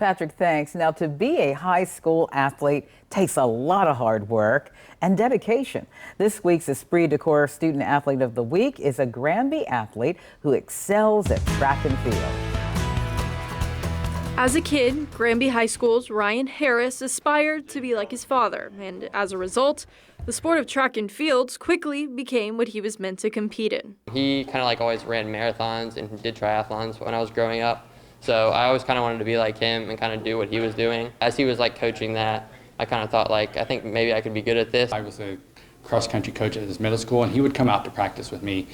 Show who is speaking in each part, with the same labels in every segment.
Speaker 1: Patrick, thanks. Now, to be a high school athlete takes a lot of hard work and dedication. This week's Esprit Decor Student Athlete of the Week is a Granby athlete who excels at track and field.
Speaker 2: As a kid, Granby High School's Ryan Harris aspired to be like his father, and as a result, the sport of track and fields quickly became what he was meant to compete in.
Speaker 3: He kind of always ran marathons and did triathlons when I was growing up. So I always kind of wanted to be like him and kind of do what he was doing. As he was coaching that, I kind of thought I think maybe I could be good at this.
Speaker 4: I was a cross-country coach at his middle school, and he would come out to practice with me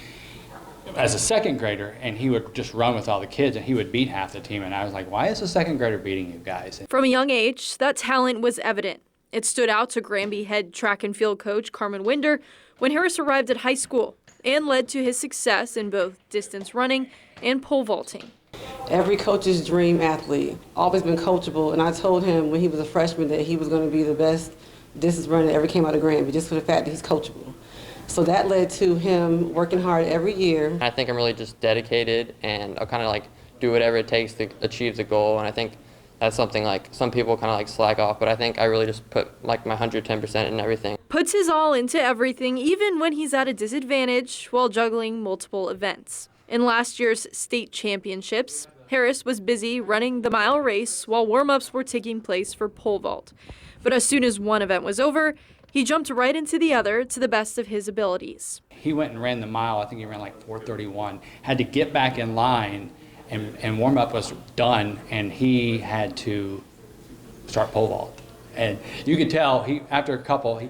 Speaker 4: as a second grader, and he would just run with all the kids, and he would beat half the team. And I was like, why is the second grader beating you guys?
Speaker 2: From a young age, that talent was evident. It stood out to Granby head track and field coach Carmen Winder when Harris arrived at high school and led to his success in both distance running and pole vaulting.
Speaker 5: Every coach's dream athlete, always been coachable, and I told him when he was a freshman that he was going to be the best distance runner that ever came out of Granby, just for the fact that he's coachable. So that led to him working hard every year.
Speaker 3: I think I'm really just dedicated, and I'll kind of do whatever it takes to achieve the goal. And I think that's something some people kind of slack off, but I think I really just put my 110% in everything.
Speaker 2: Puts his all into everything, even when he's at a disadvantage while juggling multiple events. In last year's state championships, Harris was busy running the mile race while warm-ups were taking place for pole vault. But as soon as one event was over, he jumped right into the other to the best of his abilities.
Speaker 4: He went and ran the mile. I think he ran 4:31. Had to get back in line, and warm-up was done, and he had to start pole vault. And you could tell he cleared a couple,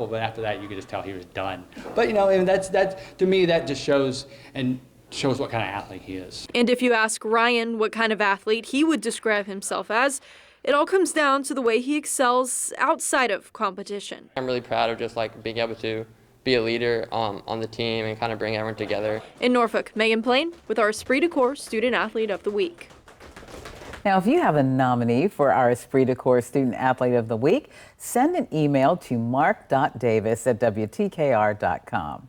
Speaker 4: but after that you could just tell he was done. But and that's to me that just shows what kind of athlete he is.
Speaker 2: And if you ask Ryan what kind of athlete he would describe himself as, it all comes down to the way he excels outside of competition.
Speaker 3: I'm really proud of just being able to be a leader on the team and kind of bring everyone together.
Speaker 2: In Norfolk, Megan Plain with our Esprit Decor Student Athlete of the Week.
Speaker 1: Now, if you have a nominee for our Esprit Decor Student Athlete of the Week, send an email to mark.davis@wtkr.com.